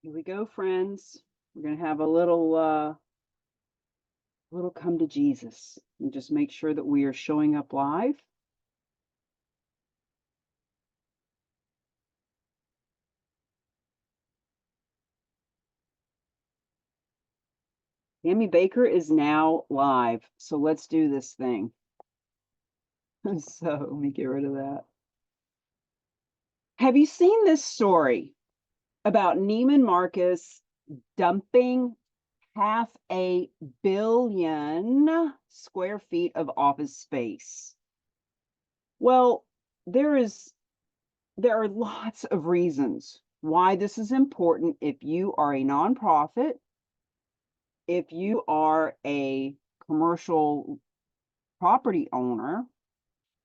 Here we go, friends. We're going to have a little come to Jesus and just make sure that we are showing up live. Tammy Baker is now live. So let's do this thing. So let me get rid of that. Have you seen this story about Neiman Marcus dumping 500,000,000 square feet of office space? Well, there are lots of reasons why this is important if you are a nonprofit, if you are a commercial property owner,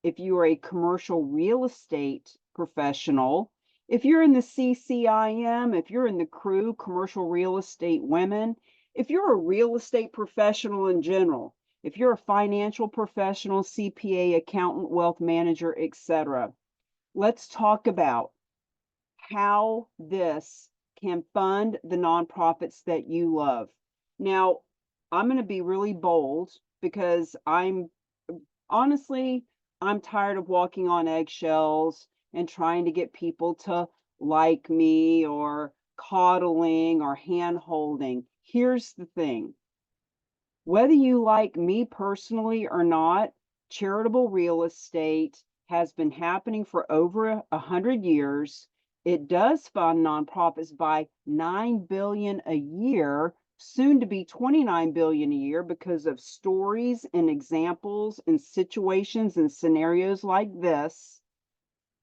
if you are a commercial real estate professional, if you're in the CCIM, if you're in the crew, commercial real estate women, if you're a real estate professional in general, if you're a financial professional, CPA, accountant, wealth manager, etc. Let's talk about how this can fund the nonprofits that you love. Now, I'm going to be really bold because honestly, I'm tired of walking on eggshells and trying to get people to like me or coddling or hand holding. Here's the thing. Whether you like me personally or not, charitable real estate has been happening for over 100 years. It does fund nonprofits by $9 billion a year, soon to be $29 billion a year because of stories and examples and situations and scenarios like this.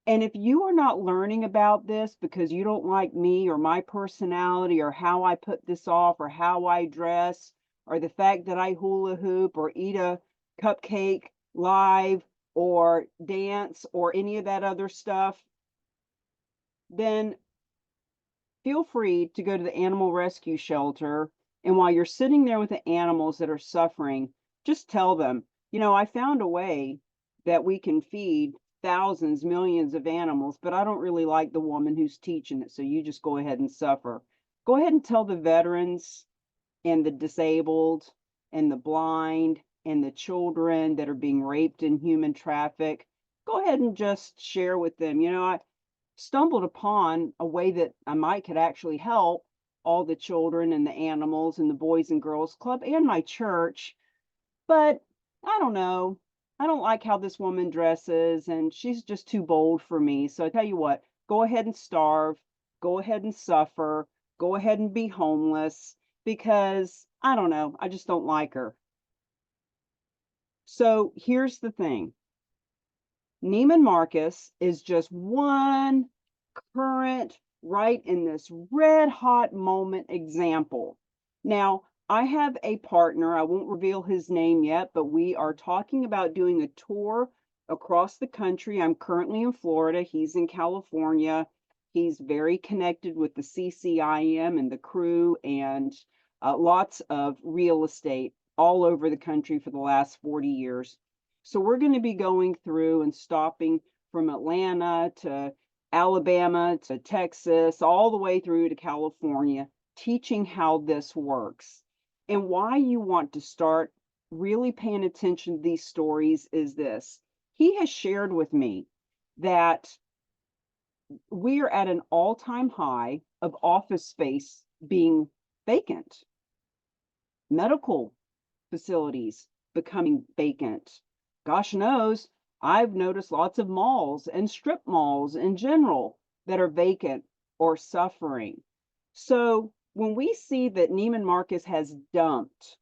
And if you are not learning about this because you don't like me or my personality or how I put this off or how I dress or the fact that I hula hoop or eat a cupcake live or dance or any of that other stuff, then feel free to go to the animal rescue shelter. And while you're sitting there with the animals that are suffering, just tell them, I found a way that we can feed thousands, millions of animals, but I don't really like the woman who's teaching it. So you just go ahead and suffer. Go ahead and tell the veterans and the disabled and the blind and the children that are being raped in human traffic. Go ahead and just share with them. I stumbled upon a way that I might could actually help all the children and the animals and the Boys and Girls Club and my church. But I don't know. I don't like how this woman dresses, and she's just too bold for me. So I tell you what, go ahead and starve, go ahead and suffer, go ahead and be homeless because I don't know. I just don't like her. So here's the thing. Neiman Marcus is just one current, right in this red hot moment example. Now, I have a partner, I won't reveal his name yet, but we are talking about doing a tour across the country. I'm currently in Florida, he's in California. He's very connected with the CCIM and the crew and lots of real estate all over the country for the last 40 years. So we're going to be going through and stopping from Atlanta to Alabama to Texas, all the way through to California, teaching how this works. And why you want to start really paying attention to these stories is this. He has shared with me that we are at an all-time high of office space being vacant, medical facilities becoming vacant. Gosh knows, I've noticed lots of malls and strip malls in general that are vacant or suffering. So when we see that Neiman Marcus has dumped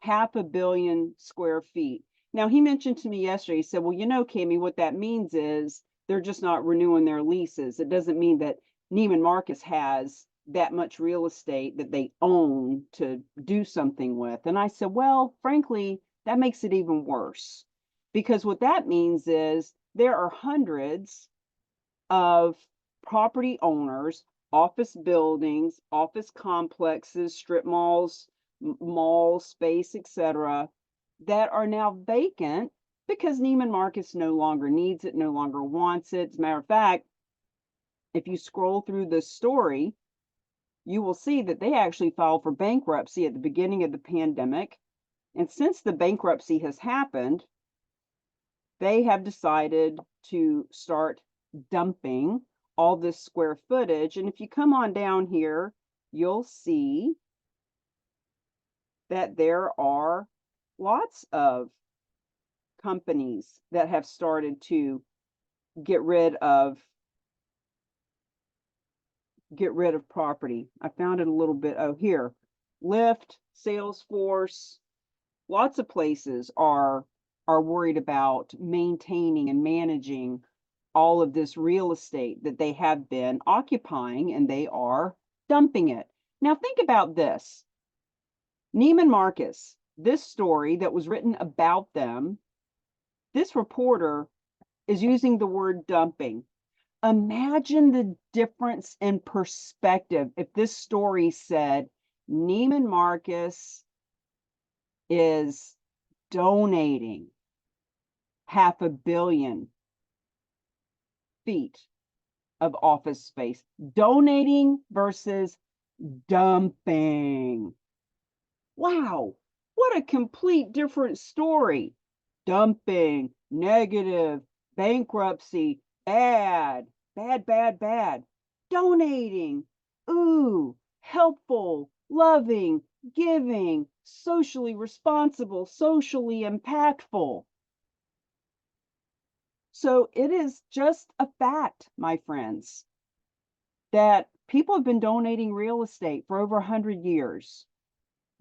500,000,000 square feet. Now, he mentioned to me yesterday, he said, well, Cami, what that means is they're just not renewing their leases. It doesn't mean that Neiman Marcus has that much real estate that they own to do something with. And I said, well, frankly, that makes it even worse because what that means is there are hundreds of property owners, office buildings, office complexes, strip malls, mall space, etc., that are now vacant because Neiman Marcus no longer needs it, no longer wants it. As a matter of fact, if you scroll through the story, you will see that they actually filed for bankruptcy at the beginning of the pandemic. And since the bankruptcy has happened, they have decided to start dumping all this square footage. And if you come on down here, you'll see that there are lots of companies that have started to get rid of property. I found it a little bit, oh, here, Lyft, Salesforce, lots of places are worried about maintaining and managing all of this real estate that they have been occupying, and they are dumping it. Now think about this. Neiman Marcus, this story that was written about them, this reporter is using the word dumping. Imagine the difference in perspective if this story said Neiman Marcus is donating 500 million feet of office space. Donating versus dumping. Wow, what a complete different story. Dumping, negative, bankruptcy, bad, bad, bad, bad. Donating, ooh, helpful, loving, giving, socially responsible, socially impactful. So it is just a fact, my friends, that people have been donating real estate for over 100 years,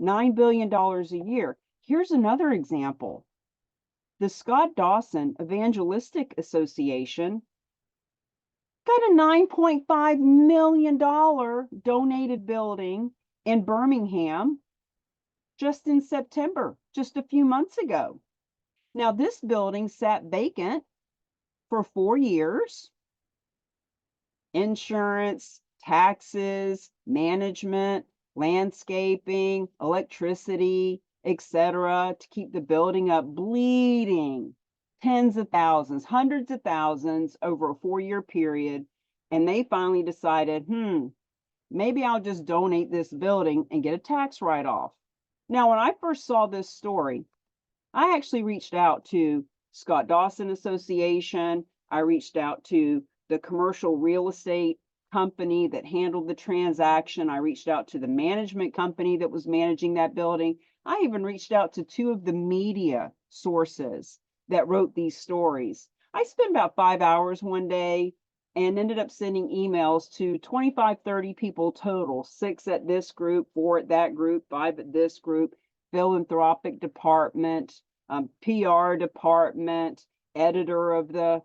$9 billion a year. Here's another example. The Scott Dawson Evangelistic Association got a $9.5 million donated building in Birmingham just in September, just a few months ago. Now, this building sat vacant for 4 years. Insurance, taxes, management, landscaping, electricity, etc., to keep the building up, bleeding tens of thousands, hundreds of thousands over a 4-year period. And they finally decided, maybe I'll just donate this building and get a tax write-off. Now, when I first saw this story, I actually reached out to Scott Dawson Association. I reached out to the commercial real estate company that handled the transaction. I reached out to the management company that was managing that building. I even reached out to 2 of the media sources that wrote these stories. I spent about 5 hours one day and ended up sending emails to 25, 30 people total, 6 at this group, 4 at that group, 5 at this group, philanthropic department, PR department, editor of the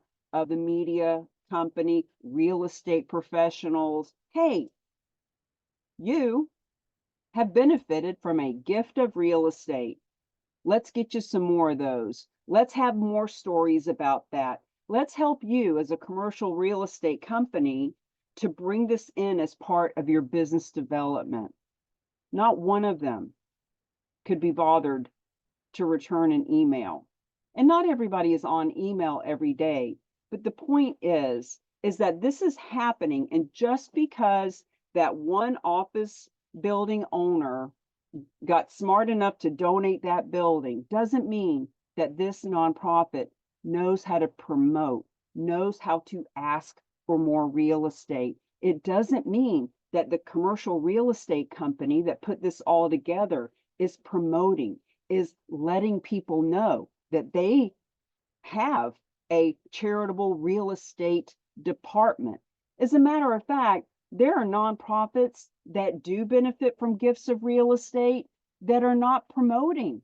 media company, real estate professionals. Hey, you have benefited from a gift of real estate. Let's get you some more of those. Let's have more stories about that. Let's help you as a commercial real estate company to bring this in as part of your business development. Not one of them could be bothered to return an email. And not everybody is on email every day. But the point is that this is happening. And just because that one office building owner got smart enough to donate that building doesn't mean that this nonprofit knows how to promote, knows how to ask for more real estate. It doesn't mean that the commercial real estate company that put this all together is promoting, is letting people know that they have a charitable real estate department. As a matter of fact, there are nonprofits that do benefit from gifts of real estate that are not promoting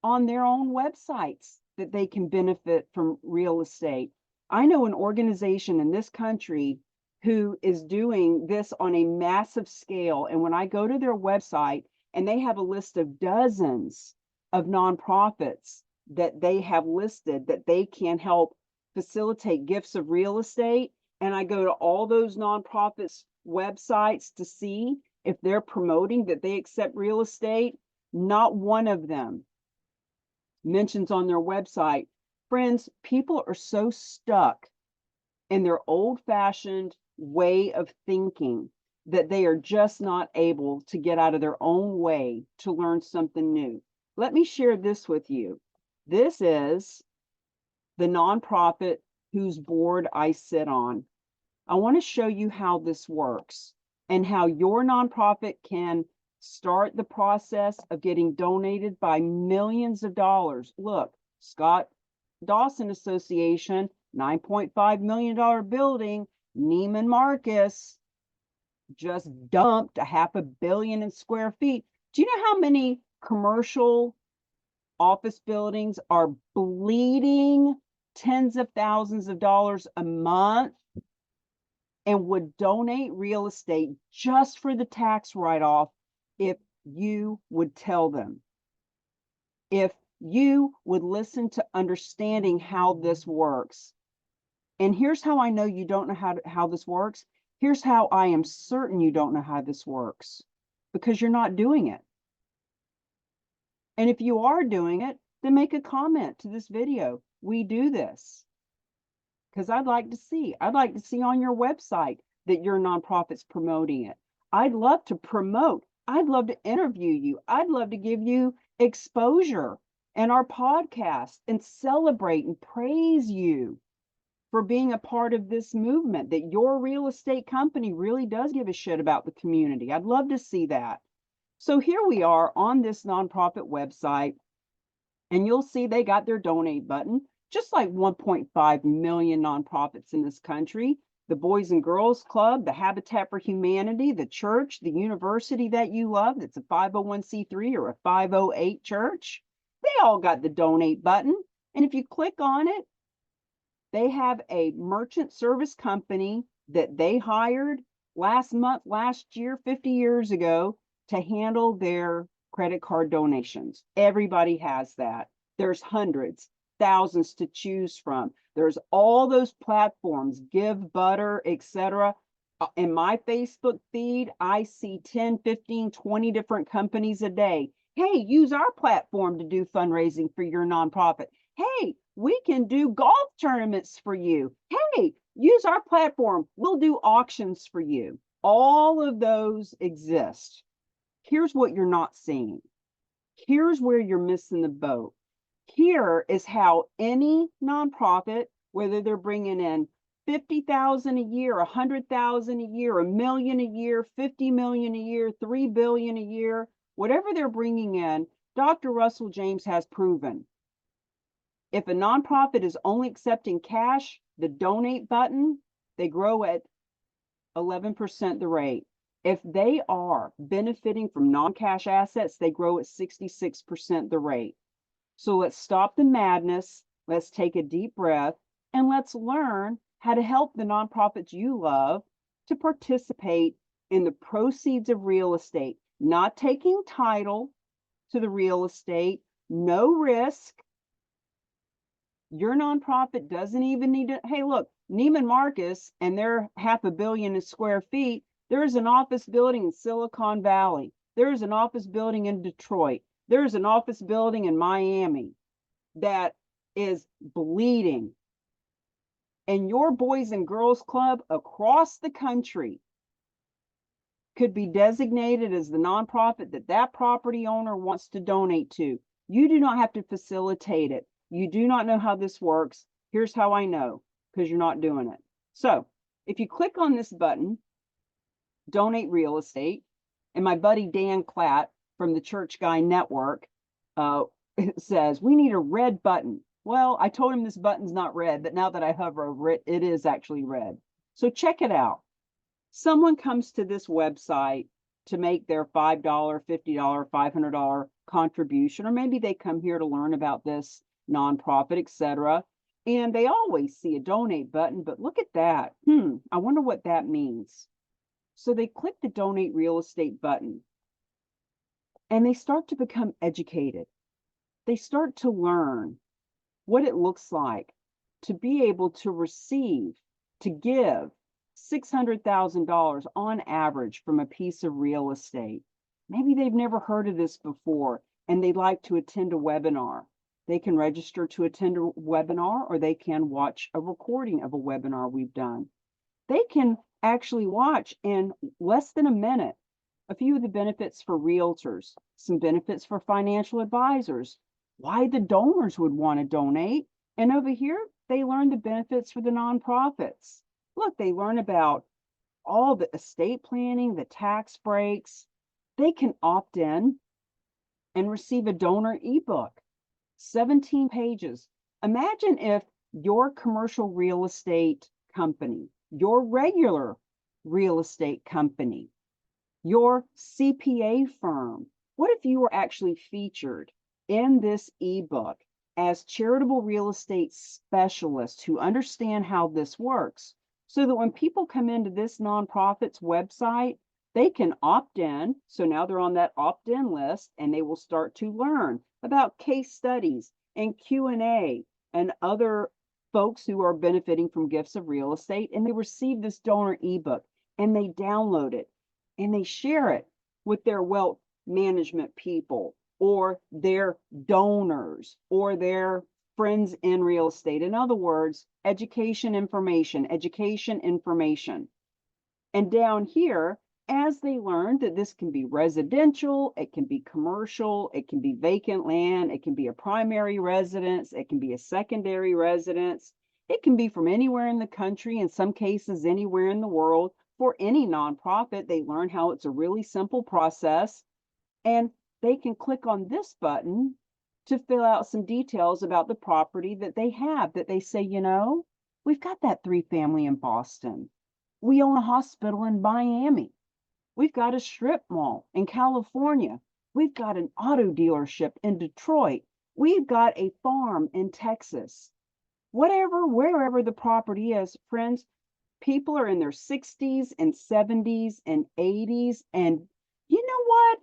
on their own websites that they can benefit from real estate. I know an organization in this country who is doing this on a massive scale. And when I go to their website, and they have a list of dozens of nonprofits that they have listed that they can help facilitate gifts of real estate. And I go to all those nonprofits' websites to see if they're promoting that they accept real estate. Not one of them mentions on their website. Friends, people are so stuck in their old-fashioned way of thinking that they are just not able to get out of their own way to learn something new. Let me share this with you. This is the nonprofit whose board I sit on. I want to show you how this works and how your nonprofit can start the process of getting donated by millions of dollars. Look, Scott Dawson Association, $9.5 million building, Neiman Marcus just dumped a $500 million in square feet. Do you know how many commercial office buildings are bleeding tens of thousands of dollars a month and would donate real estate just for the tax write-off if you would tell them? If you would listen to understanding how this works. And here's how I know you don't know how this works. Here's how I am certain you don't know how this works, because you're not doing it. And if you are doing it, then make a comment to this video. We do this. Because I'd like to see on your website that your nonprofit's promoting it. I'd love to promote. I'd love to interview you. I'd love to give you exposure and our podcast and celebrate and praise you for being a part of this movement, that your real estate company really does give a shit about the community. I'd love to see that. So here we are on this nonprofit website, and you'll see they got their donate button, just like 1.5 million nonprofits in this country. The Boys and Girls Club, the Habitat for Humanity, the church, the university that you love, that's a 501c3 or a 508 church, they all got the donate button. And if you click on it, they have a merchant service company that they hired last year, 50 years ago, to handle their credit card donations. Everybody has that. There's hundreds, thousands to choose from. There's all those platforms, Give, Butter, etc. In my Facebook feed, I see 10, 15, 20 different companies a day. Hey, use our platform to do fundraising for your nonprofit. Hey, we can do golf tournaments for you. Hey, use our platform. We'll do auctions for you. All of those exist. Here's what you're not seeing. Here's where you're missing the boat. Here is how any nonprofit, whether they're bringing in 50,000 a year, 100,000 a year, $1 million a year, 50 million a year, 3 billion a year, whatever they're bringing in, Dr. Russell James has proven, if a nonprofit is only accepting cash, the donate button, they grow at 11% the rate. If they are benefiting from non-cash assets, they grow at 66% the rate. So let's stop the madness, let's take a deep breath, and let's learn how to help the nonprofits you love to participate in the proceeds of real estate, not taking title to the real estate, no risk. Your nonprofit doesn't even need to, hey, look, Neiman Marcus and their $500 million in square feet, there's an office building in Silicon Valley. There's an office building in Detroit. There's an office building in Miami that is bleeding. And your Boys and Girls Club across the country could be designated as the nonprofit that that property owner wants to donate to. You do not have to facilitate it. You do not know how this works. Here's how I know, because you're not doing it. So if you click on this button, donate real estate, and my buddy Dan Klatt from the Church Guy Network says, we need a red button. Well, I told him this button's not red, but now that I hover over it, it is actually red. So check it out. Someone comes to this website to make their $5, $50, $500 contribution, or maybe they come here to learn about this nonprofit, etc. And they always see a donate button, but look at that. I wonder what that means. So they click the donate real estate button and they start to become educated. They start to learn what it looks like to be able to receive, to give $600,000 on average from a piece of real estate. Maybe they've never heard of this before and they'd like to attend a webinar. They can register to attend a webinar, or they can watch a recording of a webinar we've done. They can actually watch in less than a minute a few of the benefits for realtors, some benefits for financial advisors, why the donors would want to donate. And over here, they learn the benefits for the nonprofits. Look, they learn about all the estate planning, the tax breaks. They can opt in and receive a donor ebook, 17 pages. Imagine if your commercial real estate company, your regular real estate company, your CPA firm, what if you were actually featured in this ebook as charitable real estate specialists who understand how this works, so that when people come into this nonprofit's website, they can opt in. So now they're on that opt-in list, and they will start to learn about case studies and Q&A and other folks who are benefiting from gifts of real estate, and they receive this donor ebook and they download it and they share it with their wealth management people or their donors or their friends in real estate. In other words, education information, education information. And down here, as they learn that this can be residential, it can be commercial, it can be vacant land, it can be a primary residence, it can be a secondary residence, it can be from anywhere in the country, in some cases anywhere in the world. For any nonprofit, they learn how it's a really simple process, and they can click on this button to fill out some details about the property that they have, that they say, you know, we've got that 3-family in Boston. We own a hospital in Miami. We've got a strip mall in California. We've got an auto dealership in Detroit. We've got a farm in Texas. Whatever, wherever the property is, friends, people are in their 60s and 70s and 80s. And you know what?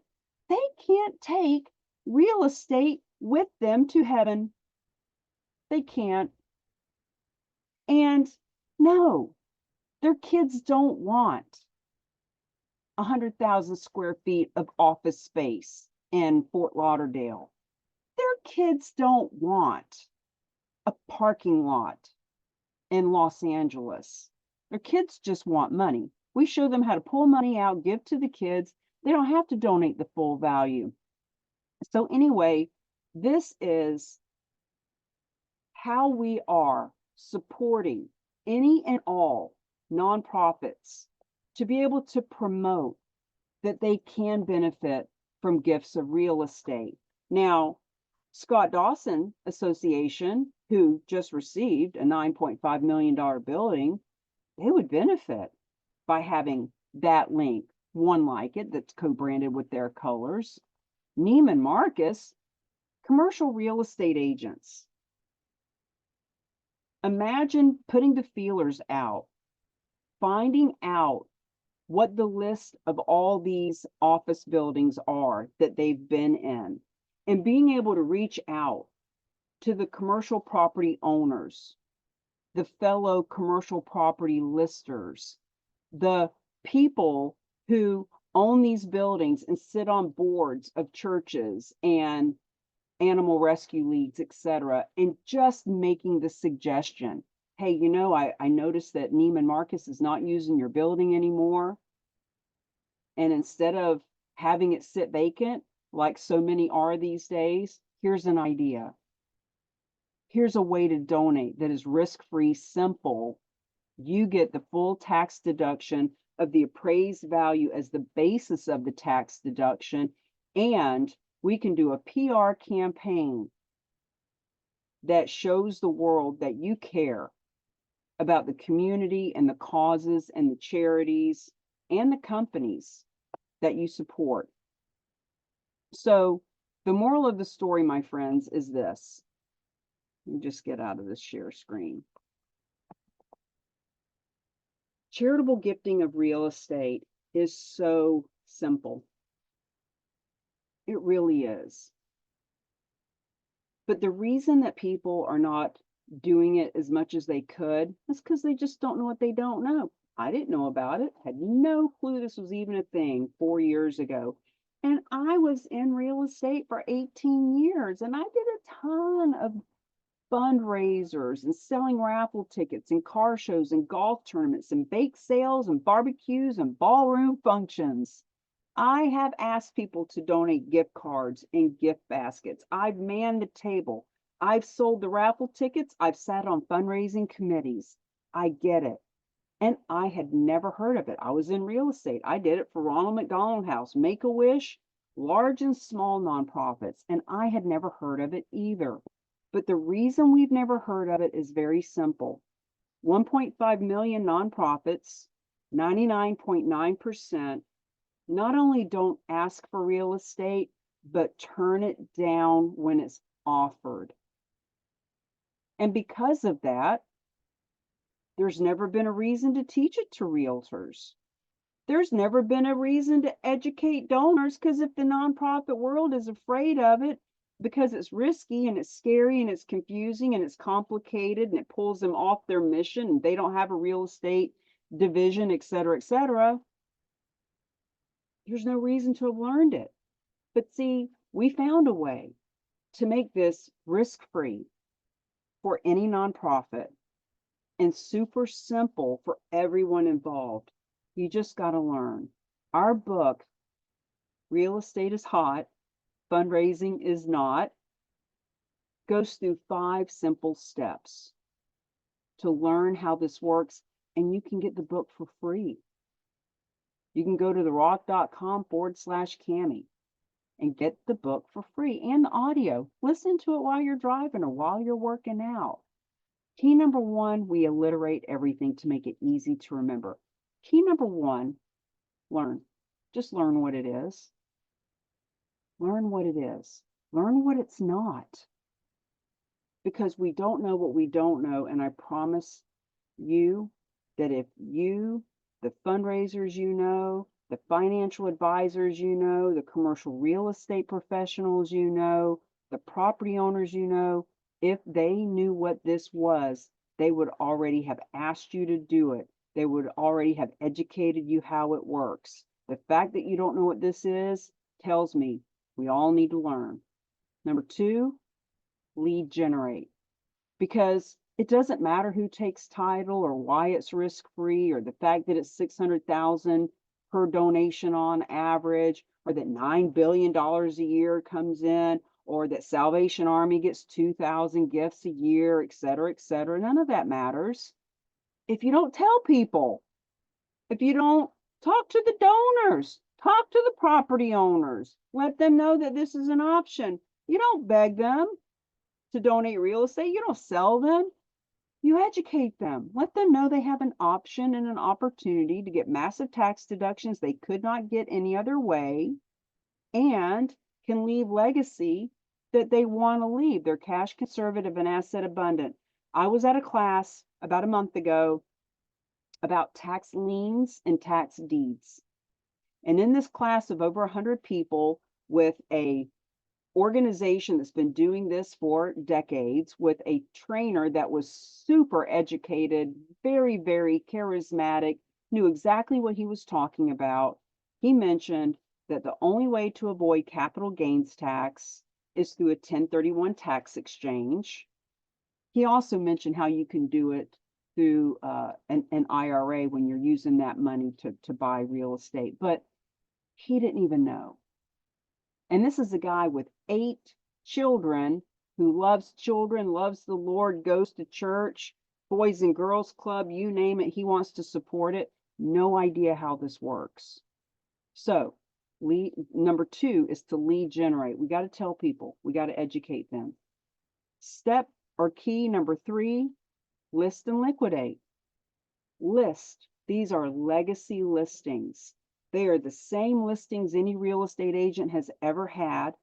They can't take real estate with them to heaven. They can't. And no, their kids don't want 100,000 square feet of office space in Fort Lauderdale. Their kids don't want a parking lot in Los Angeles. Their kids just want money. We show them how to pull money out, give to the kids. They don't have to donate the full value. So anyway, this is how we are supporting any and all nonprofits to be able to promote that they can benefit from gifts of real estate. Now, Scott Dawson Association, who just received a $9.5 million building, they would benefit by having that link, one like it that's co-branded with their colors. Neiman Marcus, commercial real estate agents. Imagine putting the feelers out, finding out what the list of all these office buildings are that they've been in, and being able to reach out to the commercial property owners, the fellow commercial property listers, the people who own these buildings and sit on boards of churches and animal rescue leagues, etc., and just making the suggestion, hey, you know, I noticed that Neiman Marcus is not using your building anymore. And instead of having it sit vacant, like so many are these days, here's an idea. Here's a way to donate that is risk-free, simple. You get the full tax deduction of the appraised value as the basis of the tax deduction, and we can do a PR campaign that shows the world that you care about the community and the causes and the charities and the companies that you support. So the moral of the story, my friends, is this. Let me just get out of this share screen. Charitable gifting of real estate is so simple. It really is. But the reason that people are not doing it as much as they could is because they just don't know what they don't know. I didn't know about it, had no clue this was even a thing 4 years ago. And I was in real estate for 18 years, and I did a ton of fundraisers and selling raffle tickets and car shows and golf tournaments and bake sales and barbecues and ballroom functions. I have asked people to donate gift cards and gift baskets. I've manned the table. I've sold the raffle tickets. I've sat on fundraising committees. I get it. And I had never heard of it. I was in real estate. I did it for Ronald McDonald House, Make-A-Wish, large and small nonprofits, and I had never heard of it either. But the reason we've never heard of it is very simple. 1.5 million nonprofits, 99.9%, not only don't ask for real estate, but turn it down when it's offered. And because of that, there's never been a reason to teach it to realtors. There's never been a reason to educate donors, because if the nonprofit world is afraid of it, because it's risky and it's scary and it's confusing and it's complicated and it pulls them off their mission and they don't have a real estate division, et cetera, there's no reason to have learned it. But see, we found a way to make this risk-free for any nonprofit and super simple for everyone involved. You just got to learn. Our book, Real Estate is Hot, Fundraising is Not, goes through 5 simple steps to learn how this works, and you can get the book for free. You can go to therock.com/Cami and get the book for free and the audio. Listen to it while you're driving or while you're working out. Key number 1, we alliterate everything to make it easy to remember. Key number 1, learn. Just learn what it is. Learn what it is. Learn what it's not. Because we don't know what we don't know, and I promise you that if you, the fundraisers you know, the financial advisors you know, the commercial real estate professionals you know, the property owners you know, if they knew what this was, they would already have asked you to do it. They would already have educated you how it works. The fact that you don't know what this is tells me we all need to learn. Number 2, lead generate. Because it doesn't matter who takes title or why it's risk-free or the fact that it's $600,000 per donation on average, or that $9 billion a year comes in, or that Salvation Army gets 2,000 gifts a year, et cetera, et cetera. None of that matters. If you don't tell people, if you don't talk to the donors, talk to the property owners, let them know that this is an option. You don't beg them to donate real estate. You don't sell them. You educate them. Let them know they have an option and an opportunity to get massive tax deductions they could not get any other way, and can leave legacy that they want to leave. They're cash conservative and asset abundant. I was at a class about a month ago about tax liens and tax deeds. And in this class of over 100 people with a organization that's been doing this for decades, with a trainer that was super educated, very, very charismatic, knew exactly what he was talking about, he mentioned that the only way to avoid capital gains tax is through a 1031 tax exchange. He also mentioned how you can do it through an IRA when you're using that money to buy real estate, but he didn't even know. And this is a guy with 8 children who loves children, loves the Lord, goes to church, Boys and Girls Club, you name it, he wants to support it. No idea how this works. So number 2 is to lead generate. We got to tell people, we got to educate them. Step or key number 3, list and liquidate. List. These are legacy listings. They are the same listings any real estate agent has ever had.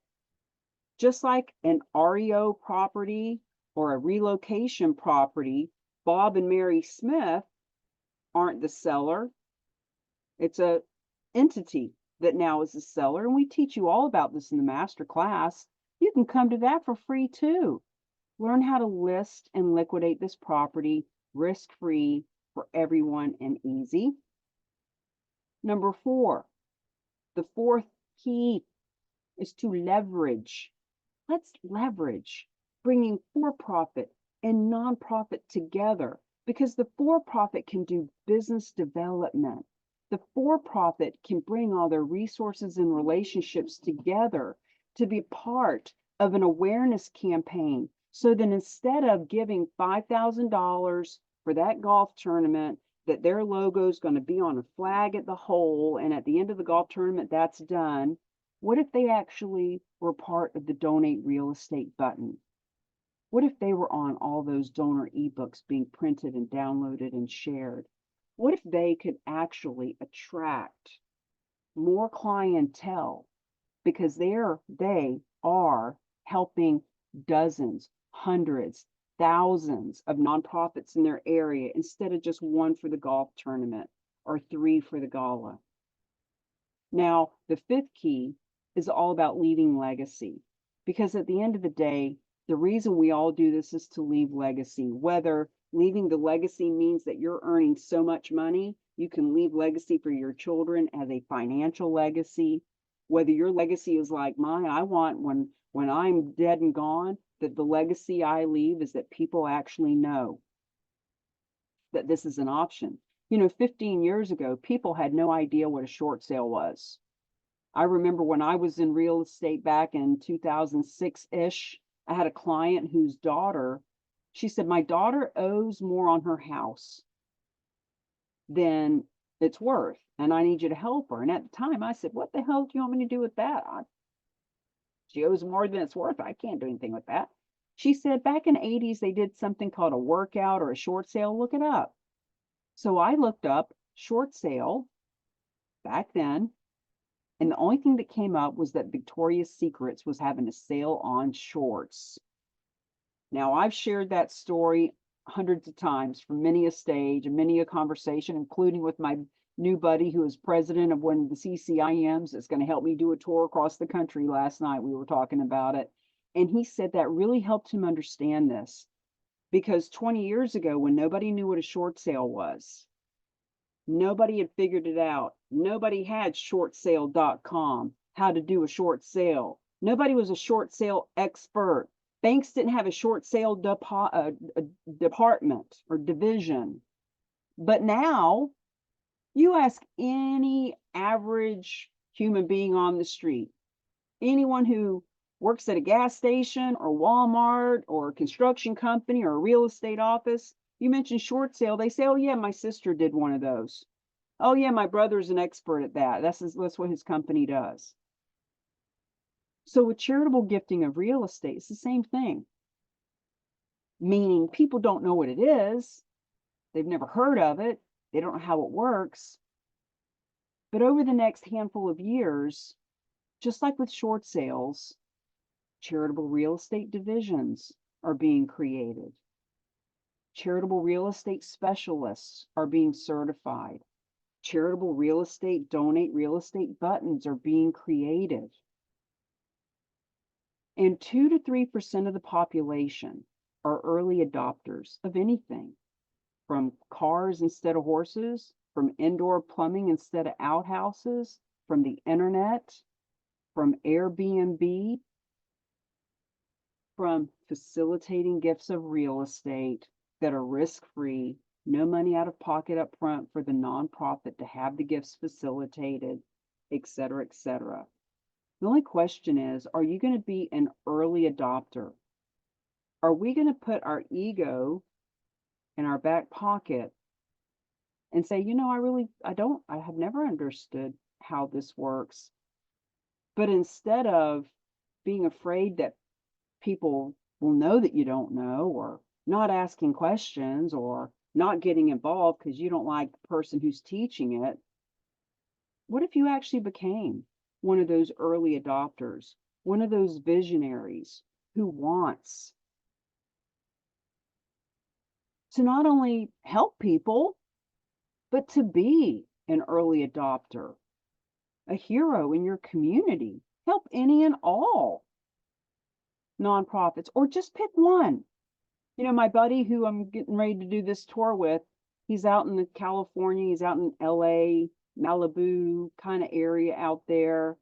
Just like an REO property or a relocation property, Bob and Mary Smith aren't the seller. It's an entity that now is the seller, and we teach you all about this in the master class. You can come to that for free too. Learn how to list and liquidate this property risk-free for everyone and easy. Number 4, the 4th key is to leverage. Let's leverage bringing for-profit, and nonprofit together, because the for-profit can do business development. The for-profit can bring all their resources and relationships together to be part of an awareness campaign. So that instead of giving $5,000 for that golf tournament, that their logo is going to be on a flag at the hole, and at the end of the golf tournament, that's done. What if they actually were part of the donate real estate button? What if they were on all those donor ebooks being printed and downloaded and shared? What if they could actually attract more clientele because they are helping dozens, hundreds, thousands of nonprofits in their area instead of just one for the golf tournament or 3 for the gala? Now, the fifth key is all about leaving legacy, because at the end of the day, the reason we all do this is to leave legacy. Whether leaving the legacy means that you're earning so much money, you can leave legacy for your children as a financial legacy. Whether your legacy is like mine, I want when I'm dead and gone, that the legacy I leave is that people actually know that this is an option. 15 years ago, people had no idea what a short sale was. I remember when I was in real estate back in 2006-ish, I had a client whose daughter, she said, my daughter owes more on her house than it's worth, and I need you to help her. And at the time I said, what the hell do you want me to do with that? She owes more than it's worth. I can't do anything with that. She said back in the 80s, they did something called a workout or a short sale. Look it up. So I looked up short sale back then, and the only thing that came up was that Victoria's Secrets was having a sale on shorts. Now, I've shared that story hundreds of times from many a stage and many a conversation, including with my new buddy who is president of one of the CCIMs that's going to help me do a tour across the country. Last night we were talking about it. And he said that really helped him understand this, because 20 years ago, when nobody knew what a short sale was, nobody had figured it out. Nobody had shortsale.com, how to do a short sale. Nobody was a short sale expert. Banks didn't have a short sale department or division. But now, you ask any average human being on the street, anyone who works at a gas station or Walmart or a construction company or a real estate office, you mention short sale, they say, oh yeah, my sister did one of those. Oh yeah, my brother's an expert at that. That's what his company does. So with charitable gifting of real estate, it's the same thing. Meaning people don't know what it is. They've never heard of it. They don't know how it works. But over the next handful of years, just like with short sales, charitable real estate divisions are being created. Charitable real estate specialists are being certified. Charitable real estate, donate real estate buttons are being created. And 2 to 3% of the population are early adopters of anything, from cars instead of horses, from indoor plumbing instead of outhouses, from the internet, from Airbnb, from facilitating gifts of real estate that are risk-free, no money out of pocket up front for the nonprofit to have the gifts facilitated, etc., etc. The only question is, are you going to be an early adopter? Are we going to put our ego in our back pocket and say, I have never understood how this works. But instead of being afraid that people will know that you don't know, or not asking questions, or not getting involved because you don't like the person who's teaching it, what if you actually became one of those early adopters, one of those visionaries who wants to not only help people, but to be an early adopter, a hero in your community, help any and all nonprofits, or just pick one. My buddy who I'm getting ready to do this tour with, he's out in California, he's out in LA, Malibu kind of area out there.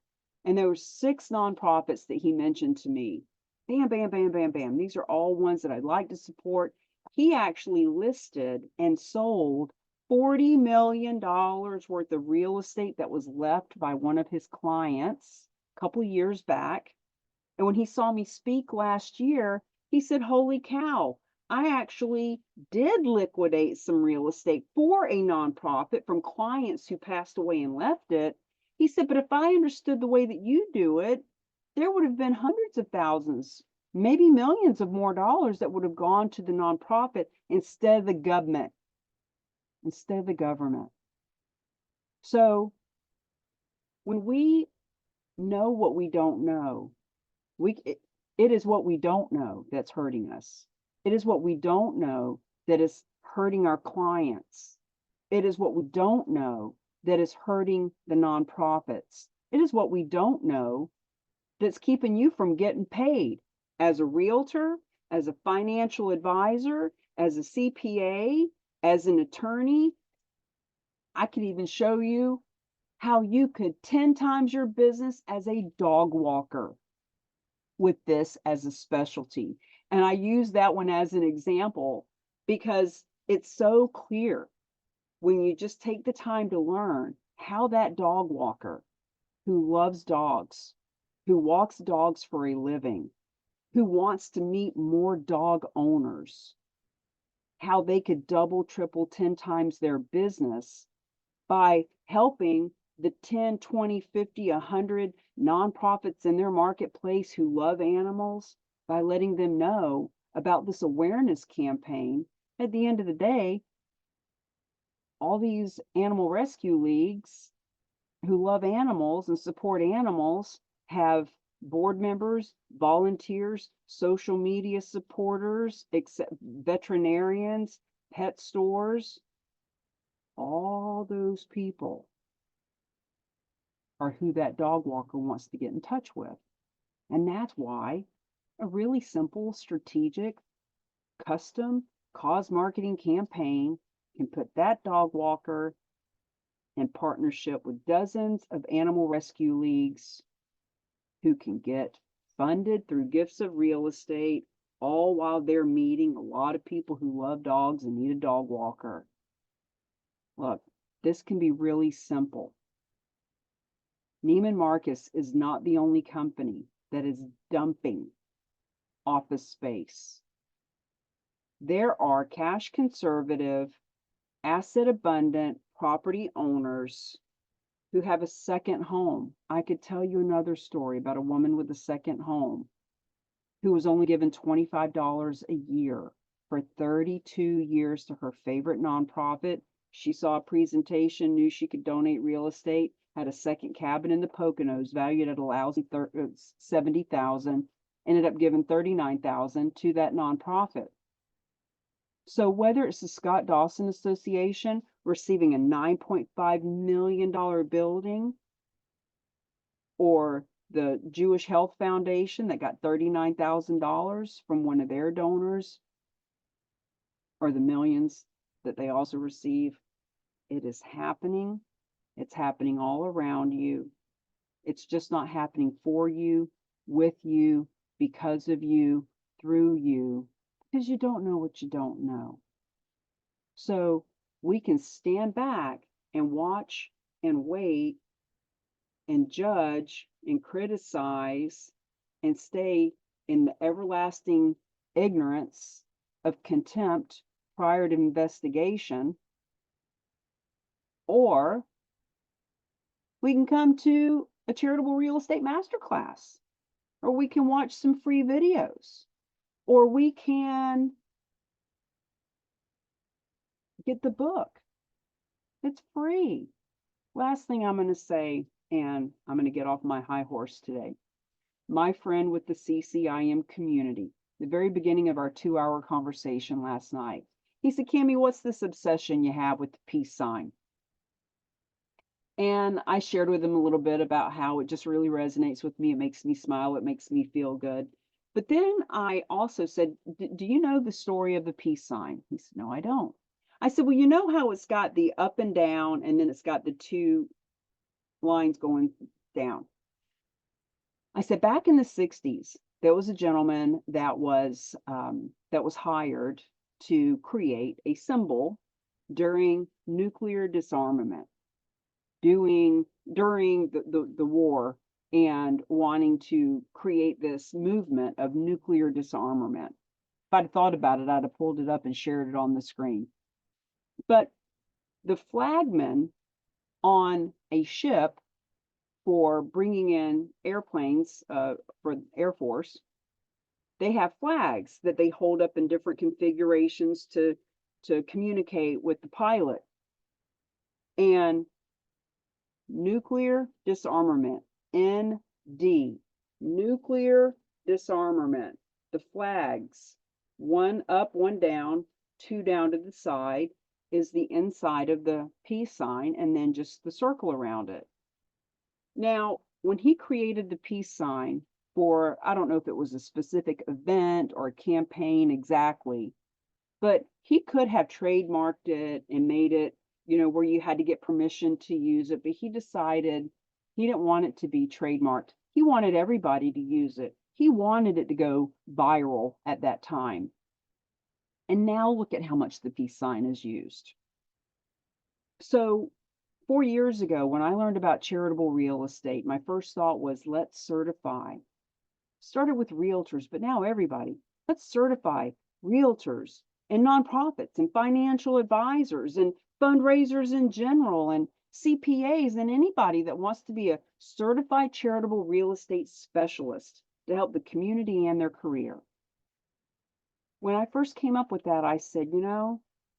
And there were 6 nonprofits that he mentioned to me. Bam, bam, bam, bam, bam. These are all ones that I'd like to support. He actually listed and sold $40 million worth of real estate that was left by one of his clients a couple years back. And when he saw me speak last year, he said, "Holy cow, I actually did liquidate some real estate for a nonprofit from clients who passed away and left it." He said, "But if I understood the way that you do it, there would have been hundreds of thousands, maybe millions of more dollars that would have gone to the nonprofit instead of the government, instead of the government." So when we know what we don't know, it is what we don't know that's hurting us. It is what we don't know that is hurting our clients. It is what we don't know that is hurting the nonprofits. It is what we don't know that's keeping you from getting paid as a realtor, as a financial advisor, as a CPA, as an attorney. I could even show you how you could 10 times your business as a dog walker with this as a specialty. And I use that one as an example because it's so clear when you just take the time to learn how that dog walker who loves dogs, who walks dogs for a living, who wants to meet more dog owners, how they could double, triple, 10 times their business by helping the 10, 20, 50, 100 nonprofits in their marketplace who love animals by letting them know about this awareness campaign. At the end of the day, all these animal rescue leagues who love animals and support animals have board members, volunteers, social media supporters, veterinarians, pet stores. All those people are who that dog walker wants to get in touch with. And that's why a really simple, strategic, custom cause marketing campaign can put that dog walker in partnership with dozens of animal rescue leagues who can get funded through gifts of real estate, all while they're meeting a lot of people who love dogs and need a dog walker. Look, this can be really simple. Neiman Marcus is not the only company that is dumping office space. There are cash conservative, asset abundant property owners who have a second home. I could tell you another story about a woman with a second home who was only given $25 a year for 32 years to her favorite nonprofit. She saw a presentation, knew she could donate real estate, had a second cabin in the Poconos valued at a lousy $70,000, ended up giving $39,000 to that nonprofit. So whether it's the Scott Dawson Association receiving a $9.5 million building, or the Jewish Health Foundation that got $39,000 from one of their donors, or the millions that they also receive, it is happening. It's happening all around you. It's just not happening for you, with you, because of you, through you, because you don't know what you don't know. So we can stand back and watch and wait and judge and criticize and stay in the everlasting ignorance of contempt prior to investigation, or we can come to a charitable real estate masterclass, or we can watch some free videos, or we can get the book. It's free. Last thing I'm going to say, and I'm going to get off my high horse today. My friend with the CCIM community, the very beginning of our 2-hour conversation last night, he said, "Cami, what's this obsession you have with the peace sign?" And I shared with him a little bit about how it just really resonates with me. It makes me smile. It makes me feel good. But then I also said, "Do you know the story of the peace sign?" He said, "No, I don't." I said, "Well, you know how it's got the up and down, and then it's got the two lines going down." I said, back in the 60s, there was a gentleman that was hired to create a symbol during nuclear disarmament, during the war, and wanting to create this movement of nuclear disarmament. If I'd thought about it, I'd have pulled it up and shared it on the screen. But the flagman on a ship for bringing in airplanes for Air Force, they have flags that they hold up in different configurations to communicate with the pilot. And nuclear disarmament, ND, nuclear disarmament, the flags, one up, one down, two down to the side, is the inside of the peace sign, and then just the circle around it. Now, when he created the peace sign for, I don't know if it was a specific event or a campaign exactly, but he could have trademarked it and made it, where you had to get permission to use it, but he decided he didn't want it to be trademarked. He wanted everybody to use it. He wanted it to go viral at that time. And now look at how much the peace sign is used. So 4 years ago, when I learned about charitable real estate, my first thought was, let's certify. Started with realtors, but now everybody. Let's certify realtors and nonprofits and financial advisors and fundraisers in general and CPAs and anybody that wants to be a certified charitable real estate specialist to help the community and their career. When I first came up with that, I said,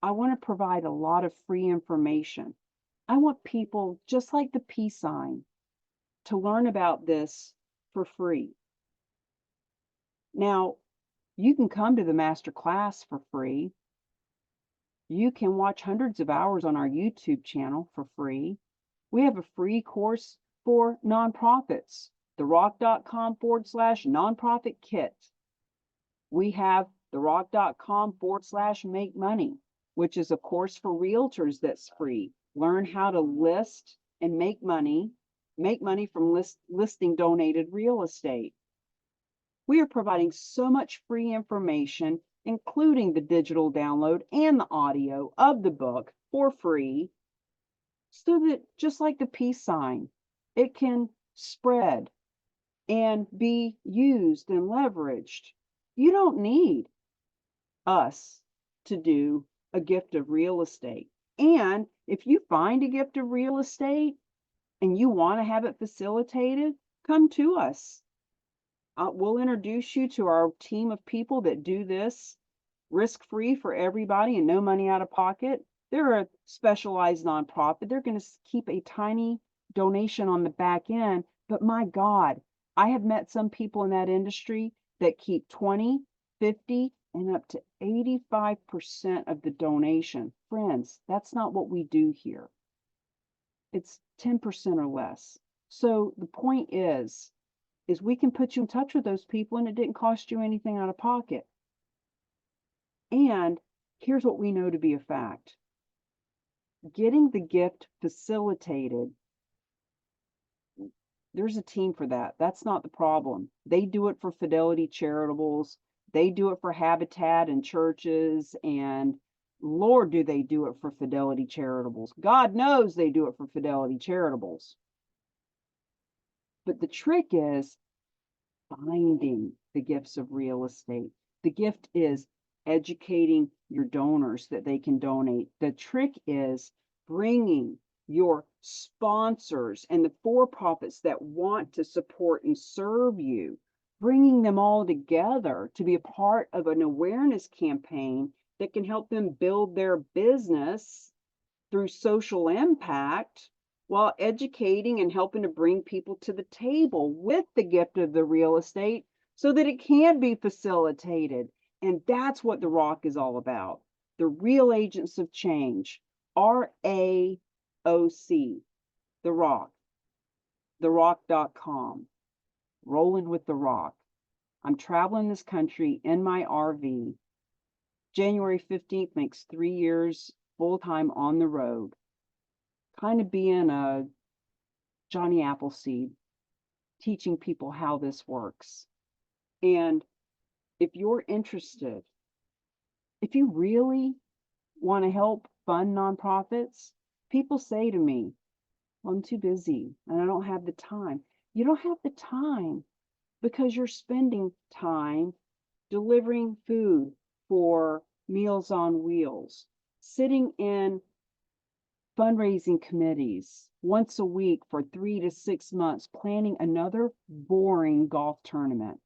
I want to provide a lot of free information. I want people, just like the peace sign, to learn about this for free. Now, you can come to the master class for free. You can watch hundreds of hours on our YouTube channel for free. We have a free course for nonprofits, therock.com/nonprofit kit. We have therock.com/make money, which is a course for realtors that's free. Learn how to list and make money from listing donated real estate. We are providing so much free information, including the digital download and the audio of the book for free, so that just like the peace sign, it can spread and be used and leveraged. You don't need us to do a gift of real estate. And if you find a gift of real estate and you want to have it facilitated, come to us. We'll introduce you to our team of people that do this risk-free for everybody and no money out of pocket. They're a specialized nonprofit. They're going to keep a tiny donation on the back end. But my God, I have met some people in that industry that keep 20, 50, and up to 85% of the donation. Friends, that's not what we do here. It's 10% or less. So the point is we can put you in touch with those people and it didn't cost you anything out of pocket. And here's what we know to be a fact. Getting the gift facilitated, there's a team for that. That's not the problem. They do it for Fidelity Charitables. They do it for Habitat and churches, and Lord, do they do it for Fidelity Charitables. God knows they do it for Fidelity Charitables. But the trick is finding the gifts of real estate. The gift is educating your donors that they can donate. The trick is bringing your sponsors and the for-profits that want to support and serve you, bringing them all together to be a part of an awareness campaign that can help them build their business through social impact, while educating and helping to bring people to the table with the gift of the real estate so that it can be facilitated. And that's what The Rock is all about. The Real Agents of Change, RAOC, The Rock, therock.com, rolling with The Rock. I'm traveling this country in my RV. January 15th makes 3 years full-time on the road. Kind of being a Johnny Appleseed, teaching people how this works. And if you're interested, if you really want to help fund nonprofits, people say to me, well, I'm too busy and I don't have the time. You don't have the time because you're spending time delivering food for Meals on Wheels, sitting in fundraising committees once a week for 3 to 6 months, planning another boring golf tournament.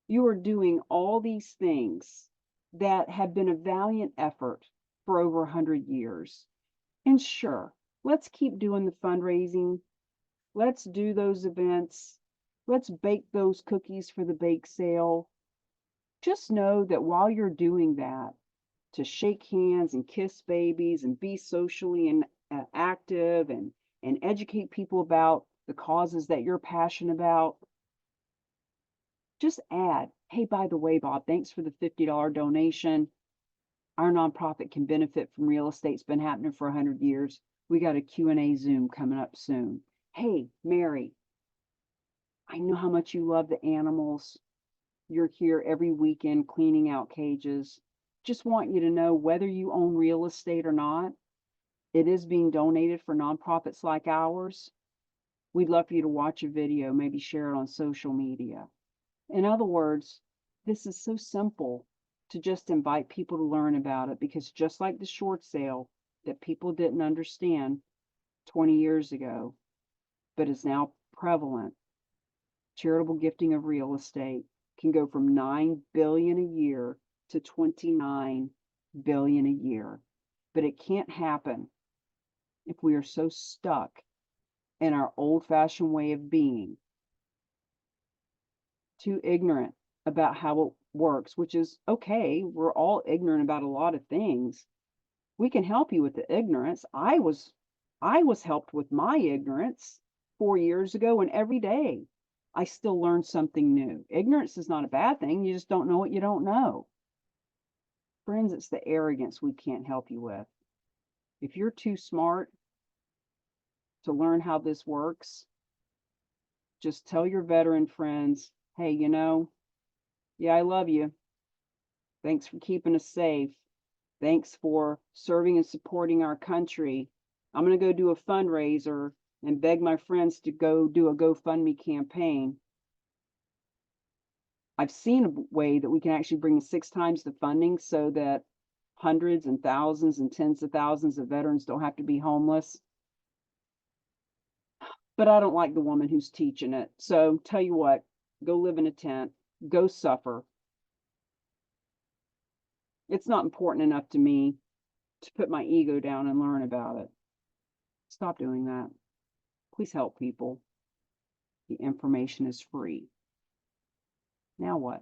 You are doing all these things that have been a valiant effort for over 100 years. And sure, let's keep doing the fundraising. Let's do those events. Let's bake those cookies for the bake sale. Just know that while you're doing that, to shake hands and kiss babies and be socially and active and educate people about the causes that you're passionate about, just add, hey, by the way, Bob, thanks for the $50 donation. Our nonprofit can benefit from real estate. It's been happening for 100 years. We got a Q&A Zoom coming up soon. Hey, Mary, I know how much you love the animals. You're here every weekend cleaning out cages. Just want you to know, whether you own real estate or not, it is being donated for nonprofits like ours. We'd love for you to watch a video, maybe share it on social media. In other words, this is so simple to just invite people to learn about it, because just like the short sale that people didn't understand 20 years ago, but is now prevalent, charitable gifting of real estate can go from 9 billion a year to 29 billion a year. But it can't happen if we are so stuck in our old-fashioned way of being, too ignorant about how it works, which is okay. We're all ignorant about a lot of things. We can help you with the ignorance. I was helped with my ignorance 4 years ago, and every day I still learn something new. Ignorance is not a bad thing. You just don't know what you don't know. Friends, it's the arrogance we can't help you with. If you're too smart to learn how this works, just tell your veteran friends, hey, yeah, I love you. Thanks for keeping us safe. Thanks for serving and supporting our country. I'm going to go do a fundraiser and beg my friends to go do a GoFundMe campaign. I've seen a way that we can actually bring 6 times the funding so that hundreds and thousands and tens of thousands of veterans don't have to be homeless. But I don't like the woman who's teaching it. So tell you what, go live in a tent, go suffer. It's not important enough to me to put my ego down and learn about it. Stop doing that. Please help people. The information is free. Now what?